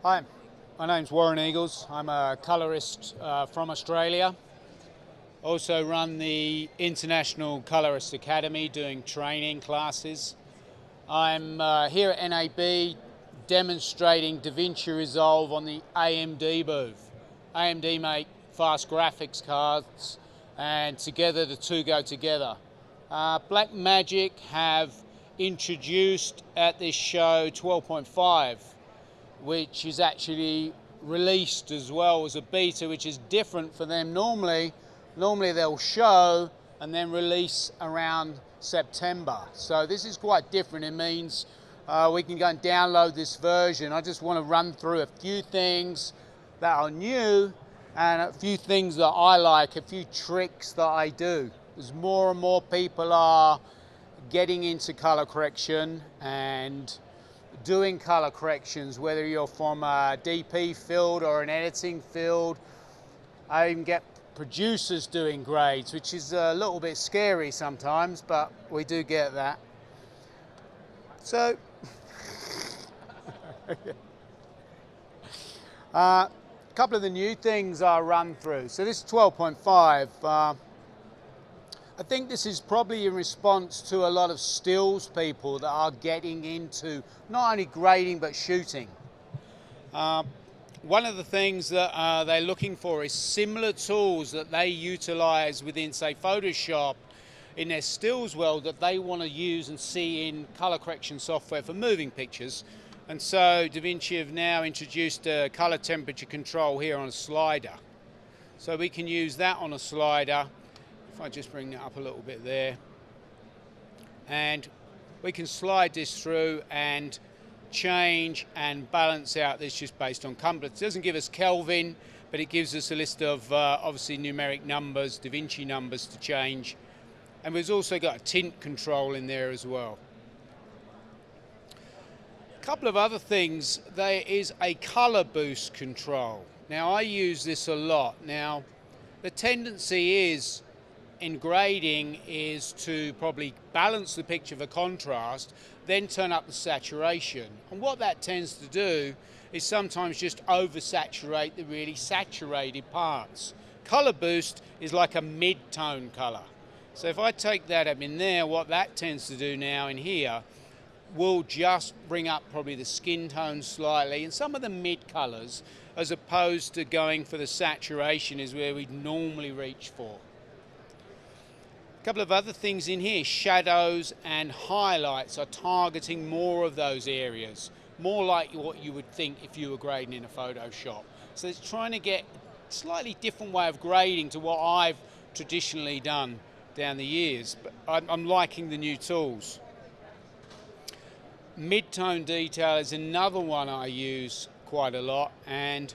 Hi, my name's Warren Eagles. I'm a colourist from Australia. Also run the International Colourist Academy doing training classes. I'm here at NAB demonstrating DaVinci Resolve on the AMD booth. AMD make fast graphics cards and together the two go together. Blackmagic have introduced at this show 12.5, which is actually released as well as a beta, which is different for them. Normally they'll show and then release around September. So this is quite different. It means we can go and download this version. I just want to run through a few things that are new and a few things that I like, a few tricks that I do. As more and more people are getting into color correction and doing color corrections, whether you're from a DP field or an editing field. I even get producers doing grades, which is a little bit scary sometimes, but we do get that. So, a couple of the new things I'll run through. So this is 12.5. I think this is probably in response to a lot of stills people that are getting into not only grading but shooting. One of the things that they're looking for is similar tools that they utilize within, say, Photoshop in their stills world that they want to use and see in color correction software for moving pictures. And so DaVinci have now introduced a color temperature control here on a slider. So we can use that on a slider. If I just bring that up a little bit there, and we can slide this through and change and balance out this just based on comfort. It doesn't give us Kelvin, but it gives us a list of obviously numeric numbers, DaVinci numbers to change. And we've also got a tint control in there as well. A couple of other things, there is a color boost control. Now I use this a lot. Now the tendency is in grading is to probably balance the picture for contrast, then turn up the saturation. And what that tends to do is sometimes just oversaturate the really saturated parts. Color boost is like a mid-tone color. So if I take that up in there, what that tends to do now in here will just bring up probably the skin tone slightly and some of the mid colors, as opposed to going for the saturation is where we'd normally reach for. A couple of other things in here, shadows and highlights are targeting more of those areas, more like what you would think if you were grading in a Photoshop. So it's trying to get a slightly different way of grading to what I've traditionally done down the years, but I'm liking the new tools. Mid-tone detail is another one I use quite a lot, and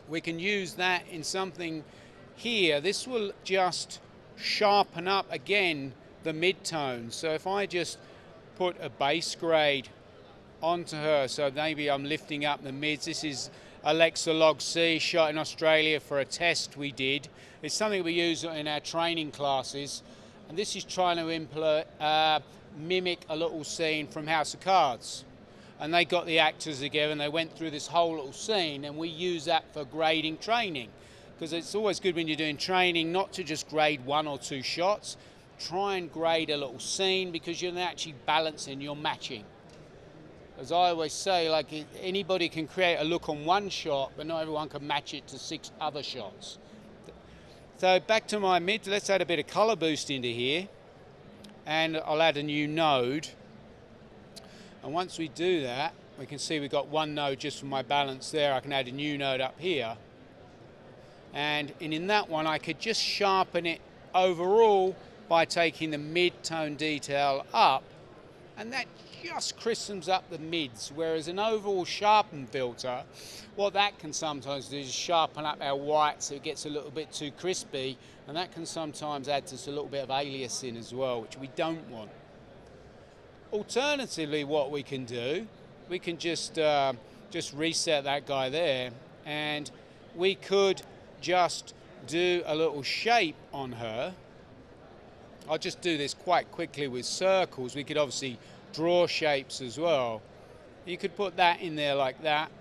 we can use that in something here. This will just sharpen up again the mid-tone. So if I just put a base grade onto her, so maybe I'm lifting up the mids. This is Alexa Log C, shot in Australia for a test we did. It's something we use in our training classes, and this is trying to mimic a little scene from House of Cards. And they got the actors together and they went through this whole little scene, and we use that for grading training. Because it's always good when you're doing training not to just grade one or two shots. Try and grade a little scene, because you're actually balancing, you're matching. As I always say, like, anybody can create a look on one shot, but not everyone can match it to 6 other shots. So back to my mids, let's add a bit of color boost into here. And I'll add a new node. And once we do that, we can see we've got one node just for my balance there. I can add a new node up here. And in that one, I could just sharpen it overall by taking the mid-tone detail up, and that just crispens up the mids, whereas an overall sharpen filter, what that can sometimes do is sharpen up our white so it gets a little bit too crispy, and that can sometimes add to a little bit of aliasing as well, which we don't want. Alternatively, what we can do, we can just reset that guy there, and we could just do a little shape on her. I'll just do this quite quickly with circles. We could obviously draw shapes as well. You could put that in there like that,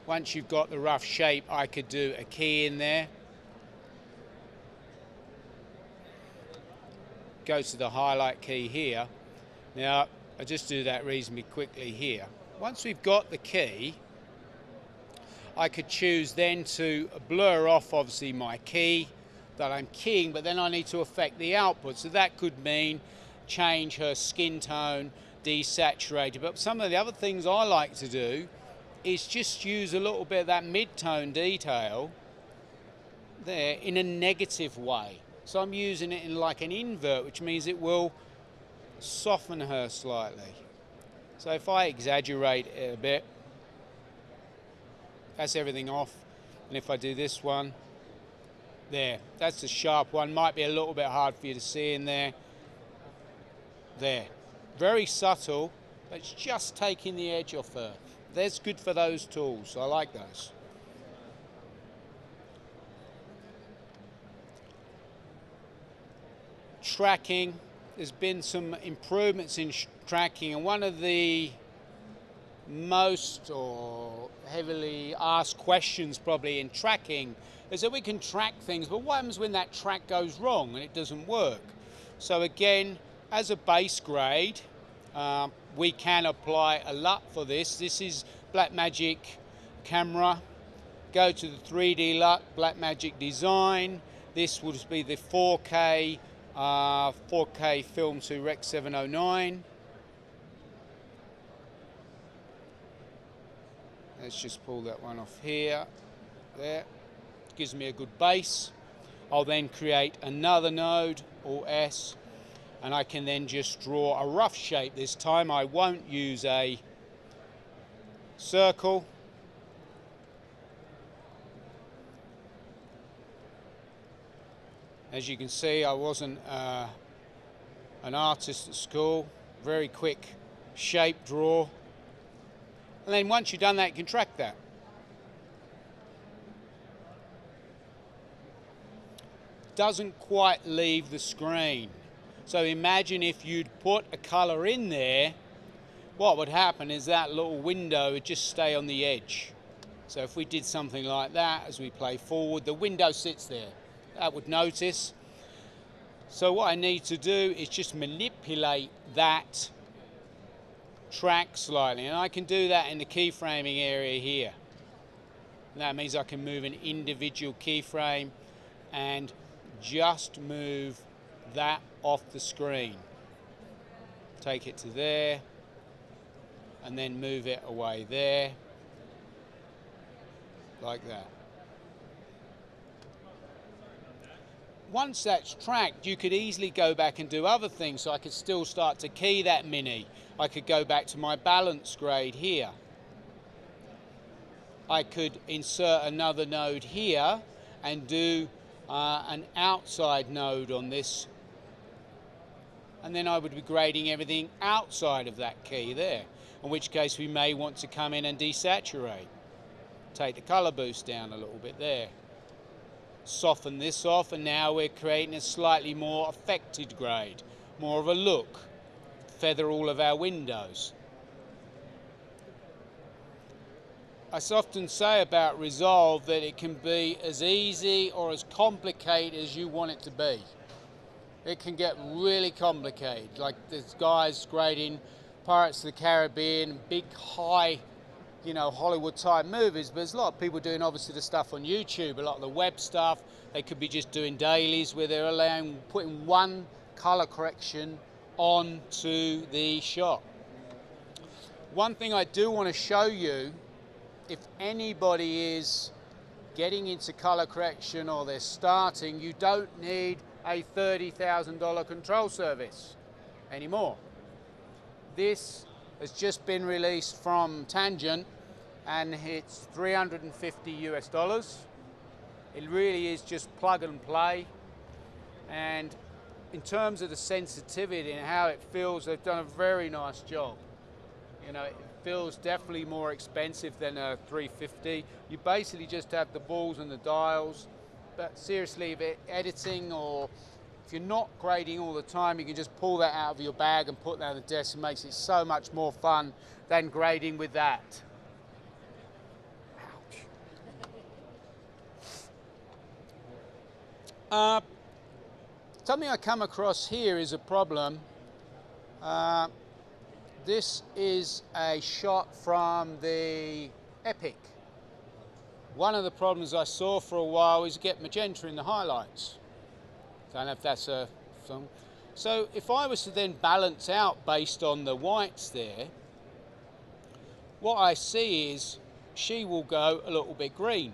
Once you've got the rough shape, I could do a key in there. Go to the highlight key here. Now, I just do that reasonably quickly here. Once we've got the key, I could choose then to blur off obviously my key that I'm keying, but then I need to affect the output. So that could mean change her skin tone, desaturate it. But some of the other things I like to do is just use a little bit of that mid-tone detail there in a negative way. So I'm using it in like an invert, which means it will soften her slightly. So if I exaggerate it a bit, that's everything off. And if I do this one, there, that's a sharp one. Might be a little bit hard for you to see in there. There, very subtle, but it's just taking the edge off her. That's good for those tools. I like those. Tracking, there's been some improvements in tracking, and one of the most or heavily asked questions probably in tracking is that we can track things, but what happens when that track goes wrong and it doesn't work? So again, as a base grade, we can apply a LUT for this. This is Blackmagic camera. Go to the 3D LUT, Blackmagic design. This would be the 4K film to Rec 709. Let's just pull that one off here. There. Gives me a good base. I'll then create another node, or S, and I can then just draw a rough shape. This time I won't use a circle. As you can see, I wasn't an artist at school. Very quick shape draw. And then once you've done that, you can track that. Doesn't quite leave the screen. So imagine if you'd put a color in there, what would happen is that little window would just stay on the edge. So if we did something like that as we play forward, the window sits there. That would notice. So what I need to do is just manipulate that track slightly, and I can do that in the keyframing area here. And that means I can move an individual keyframe and just move that off the screen. Take it to there and then move it away there, like that. Once that's tracked, you could easily go back and do other things. So I could still start to key that mini. I could go back to my balance grade here. I could insert another node here and do an outside node on this. And then I would be grading everything outside of that key there, in which case we may want to come in and desaturate. Take the color boost down a little bit there. Soften this off, and now we're creating a slightly more affected grade, more of a look. Feather all of our windows. I often say about Resolve that it can be as easy or as complicated as you want it to be. It can get really complicated, like there's guys grading Pirates of the Caribbean, big high, Hollywood type movies, but there's a lot of people doing obviously the stuff on YouTube, a lot of the web stuff. They could be just doing dailies where they're putting one color correction onto the shot. One thing I do want to show you, if anybody is getting into color correction or they're starting, you don't need a $30,000 control service anymore. This has just been released from Tangent and it's $350 US. It really is just plug and play, and in terms of the sensitivity and how it feels, they've done a very nice job. It feels definitely more expensive than a 350. You basically just have the balls and the dials, but seriously, if you're editing or if you're not grading all the time, you can just pull that out of your bag and put that on the desk. It makes it so much more fun than grading with that. Wow. Something I come across here is a problem. This is a shot from the Epic. One of the problems I saw for a while is get magenta in the highlights. Don't know if that's a thing. So if I was to then balance out based on the whites there, what I see is she will go a little bit green.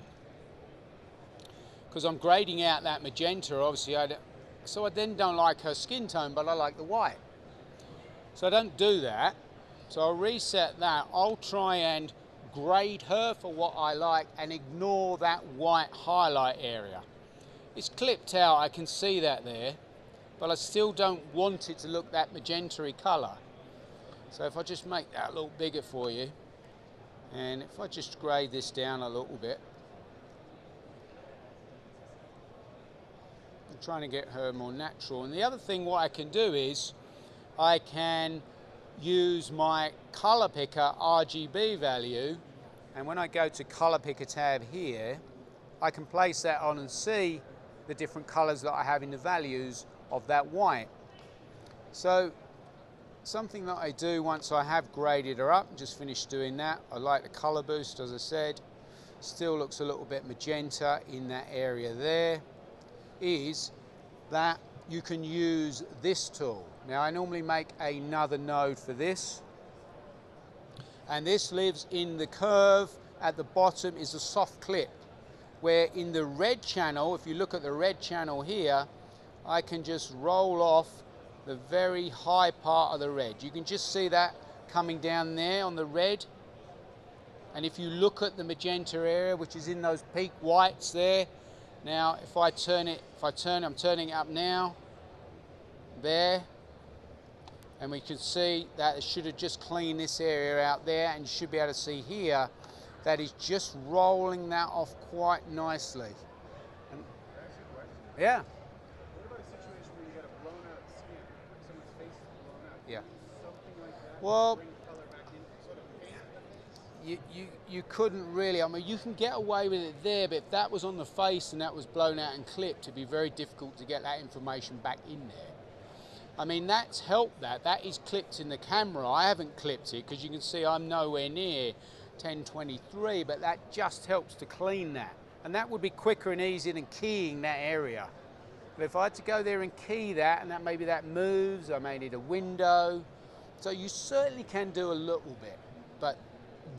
Because I'm grading out that magenta, obviously. So I then don't like her skin tone, but I like the white. So I don't do that. So I'll reset that. I'll try and grade her for what I like and ignore that white highlight area. It's clipped out, I can see that there, but I still don't want it to look that magenta-y colour. So if I just make that a little bigger for you, and if I just grade this down a little bit, I'm trying to get her more natural. And the other thing what I can do is I can use my colour picker RGB value, and when I go to colour picker tab here, I can place that on and see the different colours that I have in the values of that white. So something that I do once I have graded her up, just finished doing that, I like the colour boost, as I said, still looks a little bit magenta in that area there, is that you can use this tool. Now I normally make another node for this, and this lives in the curve. At the bottom is a soft clip, where in the red channel, if you look at the red channel here, I can just roll off the very high part of the red. You can just see that coming down there on the red. And if you look at the magenta area, which is in those peak whites there, now if I turn it, I'm turning it up now, there, and we can see that it should have just cleaned this area out there, and you should be able to see here that is just rolling that off quite nicely. And, yeah. What about a situation where you got a blown out skin, someone's face is blown out? Yeah. Something like that. Well, bring color back in, sort of. you couldn't really. I mean, you can get away with it there, but if that was on the face and that was blown out and clipped, it'd be very difficult to get that information back in there. I mean, that's helped that. That is clipped in the camera. I haven't clipped it because you can see I'm nowhere near 1023, but that just helps to clean that. And that would be quicker and easier than keying that area. But if I had to go there and key that, and that maybe that moves, I may need a window. So you certainly can do a little bit. But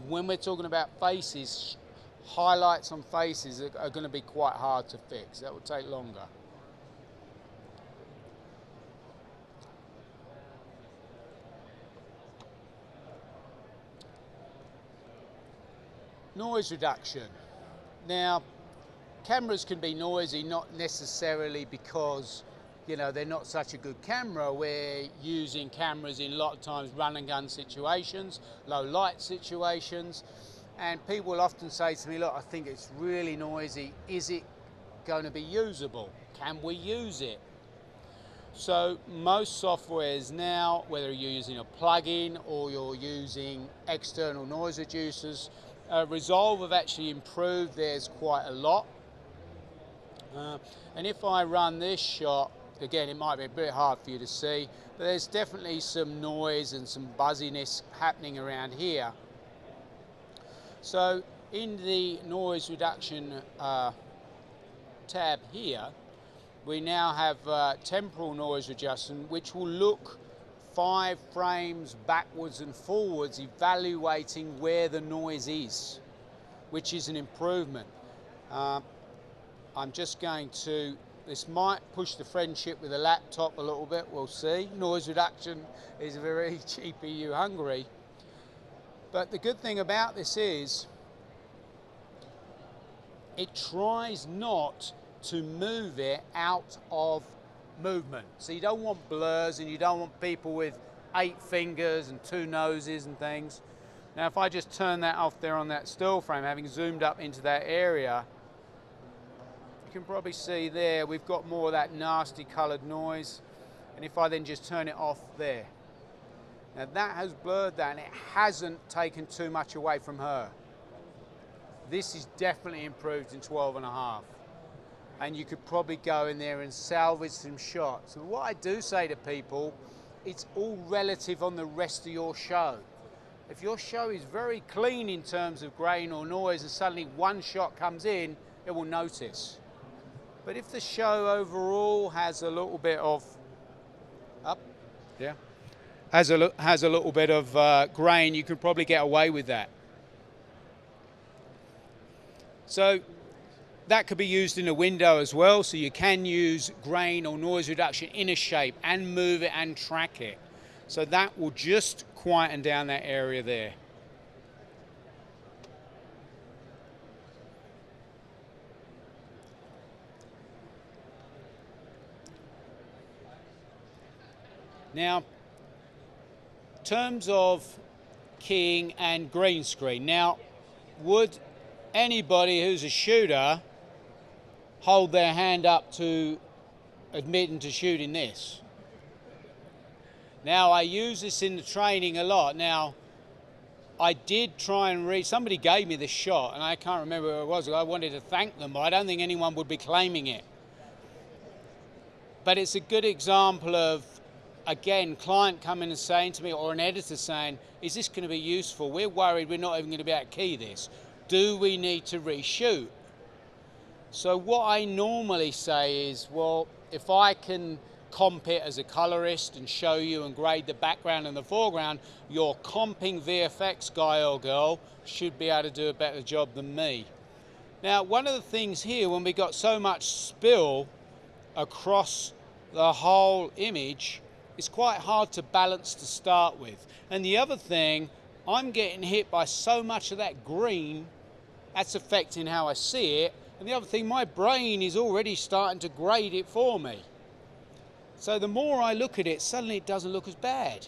when we're talking about faces, highlights on faces are going to be quite hard to fix. That would take longer. Noise reduction. Now, cameras can be noisy, not necessarily because, you know, they're not such a good camera. We're using cameras in a lot of times run and gun situations, low light situations, and people will often say to me, look, I think it's really noisy. Is it going to be usable? Can we use it? So most softwares now, whether you're using a plug-in or you're using external noise reducers, Resolve have actually improved theirs quite a lot. And if I run this shot, again, it might be a bit hard for you to see, but there's definitely some noise and some buzziness happening around here. So in the noise reduction tab here, we now have temporal noise reduction, which will look 5 frames backwards and forwards, evaluating where the noise is, which is an improvement. I'm just going to, this might push the friendship with the laptop a little bit, we'll see. Noise reduction is very cheap EU Hungary. But the good thing about this is, it tries not to move it out of movement. So you don't want blurs, and you don't want people with 8 fingers and 2 noses and things. Now if I just turn that off there on that still frame, having zoomed up into that area, you can probably see there we've got more of that nasty coloured noise. And if I then just turn it off there, now that has blurred that, and it hasn't taken too much away from her. This is definitely improved in 12.5. and you could probably go in there and salvage some shots. So what I do say to people, it's all relative on the rest of your show. If your show is very clean in terms of grain or noise and suddenly one shot comes in, it will notice. But if the show overall has a little bit of has a little bit of grain, you can probably get away with that. So that could be used in a window as well, so you can use grain or noise reduction in a shape and move it and track it. So that will just quieten down that area there. Now, in terms of keying and green screen, now, would anybody who's a shooter hold their hand up to admitting to shooting this? Now, I use this in the training a lot. Now, I did try and read, somebody gave me this shot, and I can't remember who it was. I wanted to thank them, but I don't think anyone would be claiming it. But it's a good example of, again, client coming and saying to me, or an editor saying, is this going to be useful? We're worried we're not even going to be able to key this. Do we need to reshoot? So what I normally say is, well, if I can comp it as a colorist and show you and grade the background and the foreground, your comping VFX guy or girl should be able to do a better job than me. Now, one of the things here, when we got so much spill across the whole image, it's quite hard to balance to start with. And the other thing, I'm getting hit by so much of that green, that's affecting how I see it. And the other thing, my brain is already starting to grade it for me. So the more I look at it, suddenly it doesn't look as bad,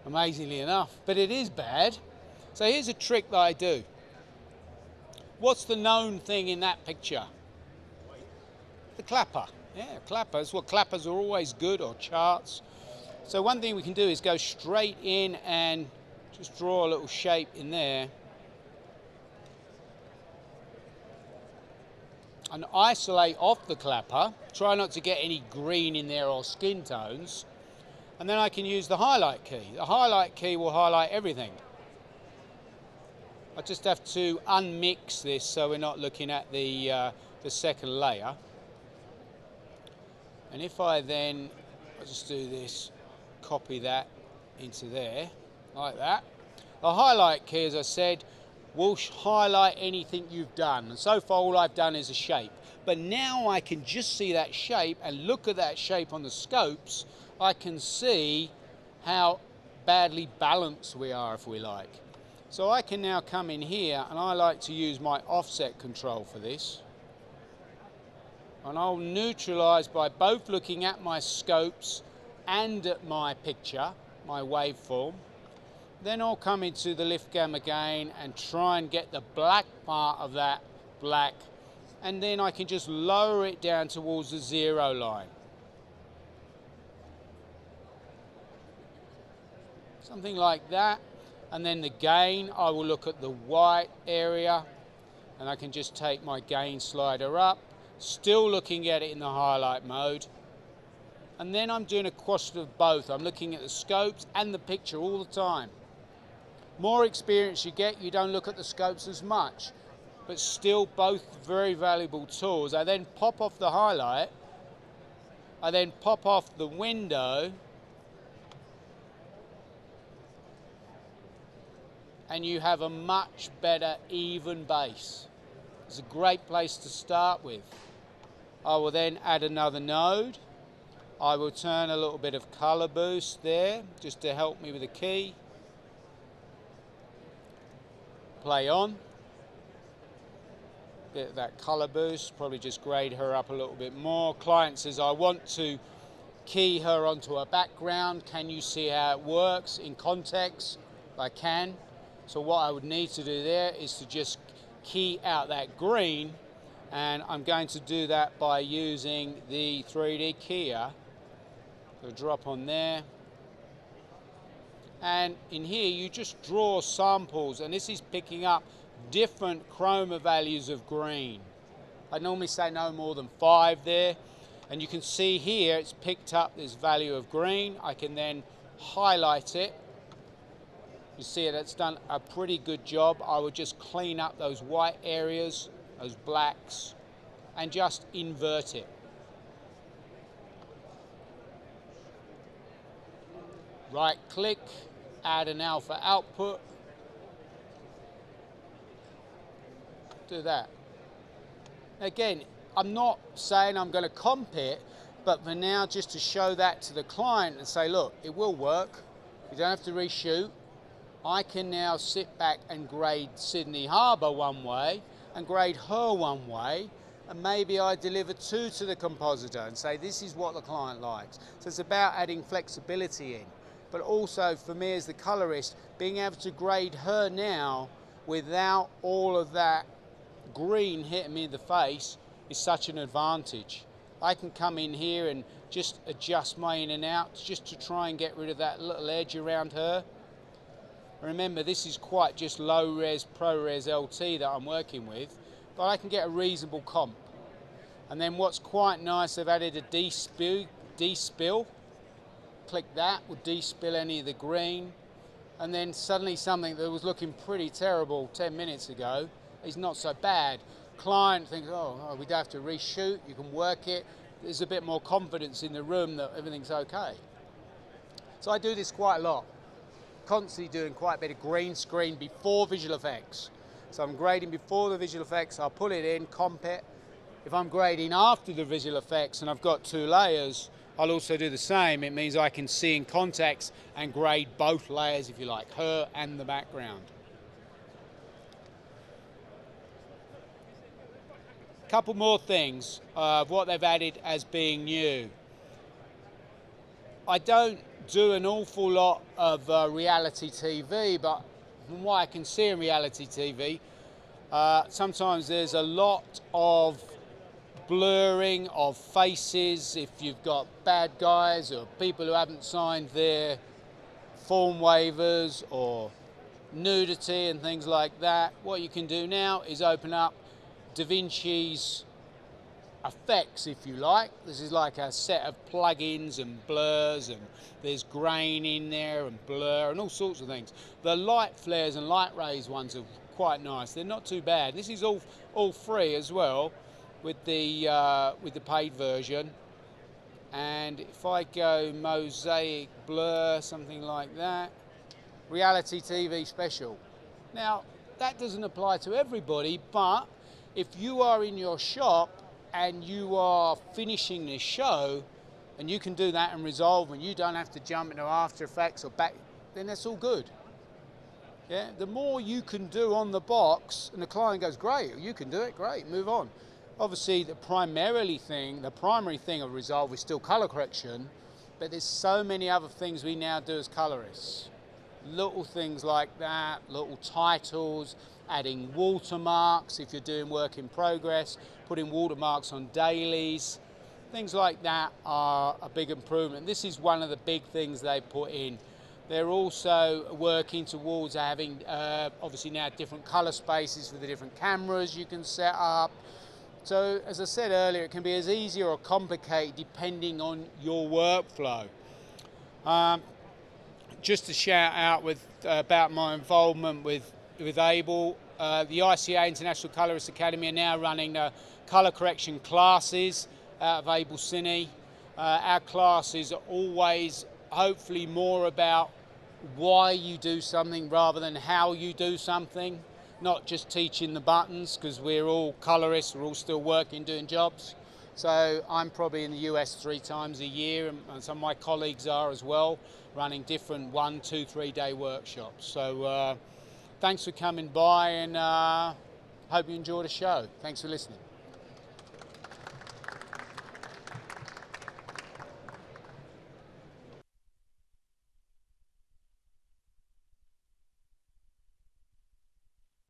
amazingly enough, but it is bad. So here's a trick that I do. What's the known thing in that picture? The clapper. Yeah, clappers. Well, clappers are always good, or charts. So one thing we can do is go straight in and just draw a little shape in there. And isolate off the clapper, try not to get any green in there or skin tones, and then I can use the highlight key. The highlight key will highlight everything. I just have to unmix this so we're not looking at the second layer. And if I then, I'll just do this, copy that into there, like that. The highlight key, as I said, will highlight anything you've done. And so far all I've done is a shape. But now I can just see that shape and look at that shape on the scopes. I can see how badly balanced we are, if we like. So I can now come in here, and I like to use my offset control for this. And I'll neutralize by both looking at my scopes and at my picture, my waveform. Then I'll come into the lift gamma again and try and get the black part of that black, and then I can just lower it down towards the 0 line. Something like that. And then the gain, I will look at the white area, and I can just take my gain slider up, still looking at it in the highlight mode. And then I'm doing a quotient of both. I'm looking at the scopes and the picture all the time. More experience you get, you don't look at the scopes as much, but still both very valuable tools. I then pop off the highlight, I then pop off the window, and you have a much better even base. It's a great place to start with. I will then add another node. I will turn a little bit of color boost there, just to help me with the key. Play on. Get that color boost, probably just grade her up a little bit more. Client says, I want to key her onto a background. Can you see how it works in context? I can. So what I would need to do there is to just key out that green, and I'm going to do that by using the 3D keyer. So drop on there. And in here you just draw samples, and this is picking up different chroma values of green. I normally say no more than 5 there. And you can see here it's picked up this value of green. I can then highlight it. You see it's done a pretty good job. I would just clean up those white areas, those blacks, and just invert it. Right click, add an alpha output. Do that. Again, I'm not saying I'm going to comp it, but for now, just to show that to the client and say, look, it will work. You don't have to reshoot. I can now sit back and grade Sydney Harbour one way and grade her one way, and maybe I deliver 2 to the compositor and say this is what the client likes. So it's about adding flexibility in, but also for me as the colorist, being able to grade her now without all of that green hitting me in the face is such an advantage. I can come in here and just adjust my in and out just to try and get rid of that little edge around her. Remember, this is quite just low res, ProRes LT that I'm working with, but I can get a reasonable comp. And then what's quite nice, I've added a despill. Click that, will despill any of the green. And then suddenly something that was looking pretty terrible 10 minutes ago is not so bad. Client thinks, oh, we don't have to reshoot, you can work it. There's a bit more confidence in the room that everything's okay. So I do this quite a lot. Constantly doing quite a bit of green screen before visual effects. So I'm grading before the visual effects, I'll put it in, comp it. If I'm grading after the visual effects and I've got 2 layers, I'll also do the same. It means I can see in context and grade both layers, if you like, her and the background. Couple more things of what they've added as being new. I don't do an awful lot of reality TV, but from what I can see in reality TV, sometimes there's a lot of blurring of faces if you've got bad guys or people who haven't signed their form waivers or nudity and things like that. What you can do now is open up DaVinci's effects, if you like. This is like a set of plugins and blurs, and there's grain in there and blur and all sorts of things. The light flares and light rays ones are quite nice. They're not too bad. This is all free as well with the paid version. And if I go mosaic blur, something like that, reality TV special. Now that doesn't apply to everybody, but if you are in your shop and you are finishing this show and you can do that and resolve and you don't have to jump into After Effects or back, then that's all good. Yeah, the more you can do on the box and the client goes, great, you can do it, great, move on. Obviously the primary thing of Resolve is still color correction, but there's so many other things we now do as colorists. Little things like that, little titles, adding watermarks if you're doing work in progress, putting watermarks on dailies, things like that are a big improvement. This is one of the big things they put in. They're also working towards having obviously now different color spaces for the different cameras you can set up. So as I said earlier, it can be as easy or complicated depending on your workflow. Just to shout out about my involvement with Abel, the ICA International Colorist Academy are now running colour correction classes out of AbelCine. Our classes are always hopefully more about why you do something rather than how you do something, not just teaching the buttons, because we're all colorists, we're all still working, doing jobs. So I'm probably in the US 3 times a year, and some of my colleagues are as well, running different 1, 2, 3 day workshops. So thanks for coming by, and hope you enjoyed the show. Thanks for listening.